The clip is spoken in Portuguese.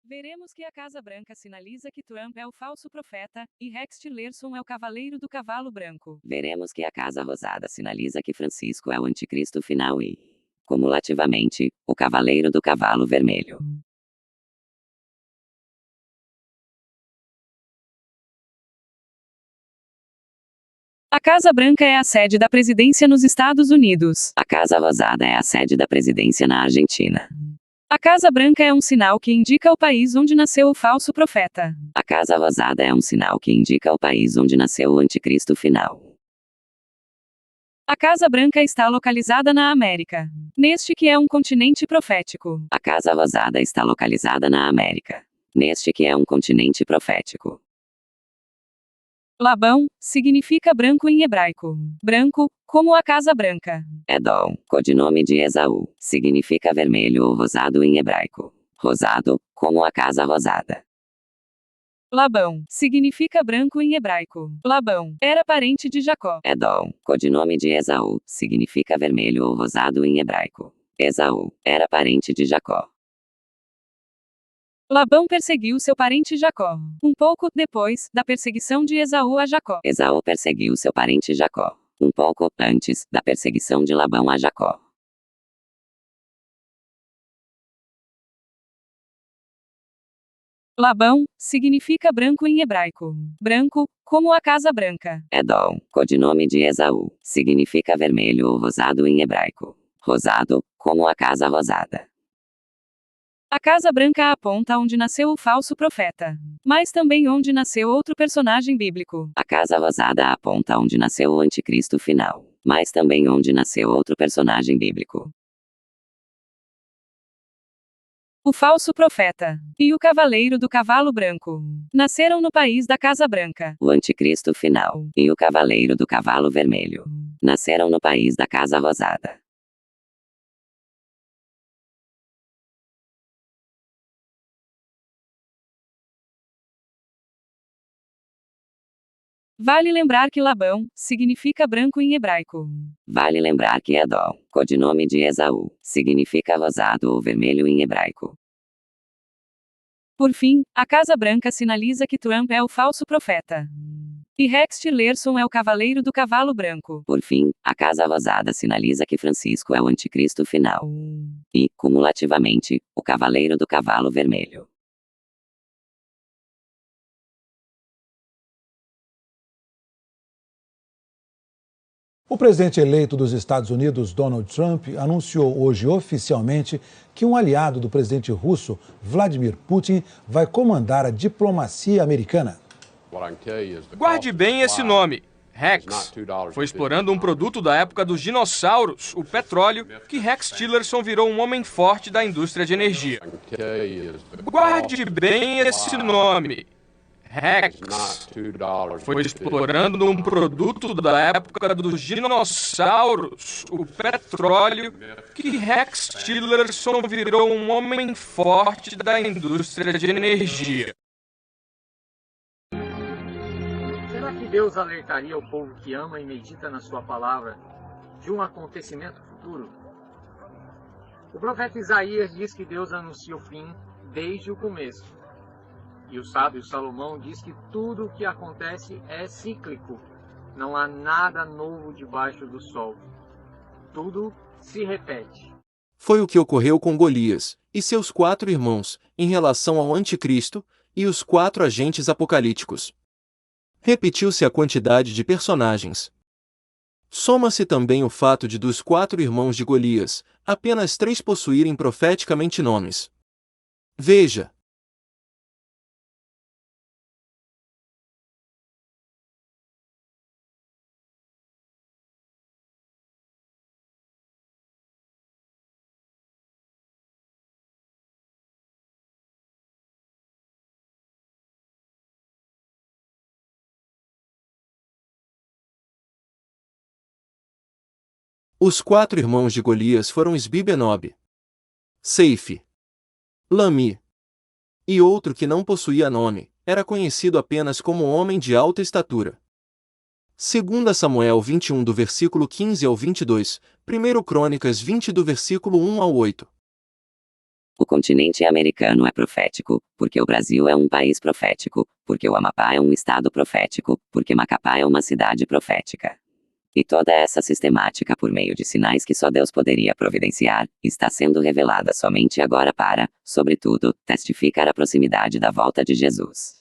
Veremos que a Casa Branca sinaliza que Trump é o falso profeta, e Rex Tillerson é o cavaleiro do cavalo branco. Veremos que a Casa Rosada sinaliza que Francisco é o anticristo final e, cumulativamente, o cavaleiro do cavalo vermelho. A Casa Branca é a sede da presidência nos Estados Unidos. A Casa Rosada é a sede da presidência na Argentina. A Casa Branca é um sinal que indica o país onde nasceu o falso profeta. A Casa Rosada é um sinal que indica o país onde nasceu o anticristo final. A Casa Branca está localizada na América. Neste que é um continente profético. A Casa Rosada está localizada na América. Neste que é um continente profético. Labão significa branco em hebraico. Branco, como a Casa Branca. Edom, codinome de Esaú, significa vermelho ou rosado em hebraico. Rosado, como a Casa Rosada. Labão significa branco em hebraico. Labão era parente de Jacó. Edom, codinome de Esaú, significa vermelho ou rosado em hebraico. Esaú era parente de Jacó. Labão perseguiu seu parente Jacó. Um pouco depois da perseguição de Esaú a Jacó. Esaú perseguiu seu parente Jacó. Um pouco antes da perseguição de Labão a Jacó. Labão significa branco em hebraico. Branco, como a Casa Branca. Edom, codinome de Esaú, significa vermelho ou rosado em hebraico. Rosado, como a Casa Rosada. A Casa Branca aponta onde nasceu o falso profeta, mas também onde nasceu outro personagem bíblico. A Casa Rosada aponta onde nasceu o anticristo final, mas também onde nasceu outro personagem bíblico. O falso profeta e o cavaleiro do cavalo branco nasceram no país da Casa Branca. O anticristo final e o cavaleiro do cavalo vermelho nasceram no país da Casa Rosada. Vale lembrar que Labão significa branco em hebraico. Vale lembrar que Edom, codinome de Esaú, significa rosado ou vermelho em hebraico. Por fim, a Casa Branca sinaliza que Trump é o falso profeta. E Rex Tillerson é o cavaleiro do cavalo branco. Por fim, a Casa Rosada sinaliza que Francisco é o anticristo final. E, cumulativamente, o cavaleiro do cavalo vermelho. O presidente eleito dos Estados Unidos, Donald Trump, anunciou hoje oficialmente que um aliado do presidente russo, Vladimir Putin, vai comandar a diplomacia americana. Guarde bem esse nome, Rex. Foi explorando um produto da época dos dinossauros, o petróleo, que Rex Tillerson virou um homem forte da indústria de energia. Guarde bem esse nome, Rex. Foi explorando um produto da época dos dinossauros, o petróleo, que Rex Tillerson virou um homem forte da indústria de energia. Será que Deus alertaria o povo que ama e medita na sua palavra de um acontecimento futuro? O profeta Isaías diz que Deus anuncia o fim desde o começo. E o sábio Salomão diz que tudo o que acontece é cíclico. Não há nada novo debaixo do sol. Tudo se repete. Foi o que ocorreu com Golias e seus 4 irmãos, em relação ao anticristo e os 4 agentes apocalípticos. Repetiu-se a quantidade de personagens. Soma-se também o fato de dos 4 irmãos de Golias, apenas 3 possuírem profeticamente nomes. Veja. Os 4 irmãos de Golias foram Esbi-Benob, Seife, Lami e outro que não possuía nome, era conhecido apenas como homem de alta estatura. 2 Samuel 21 do versículo 15 ao 22, 1 Crônicas 20 do versículo 1 ao 8. O continente americano é profético, porque o Brasil é um país profético, porque o Amapá é um estado profético, porque Macapá é uma cidade profética. E toda essa sistemática por meio de sinais que só Deus poderia providenciar, está sendo revelada somente agora para, sobretudo, testificar a proximidade da volta de Jesus.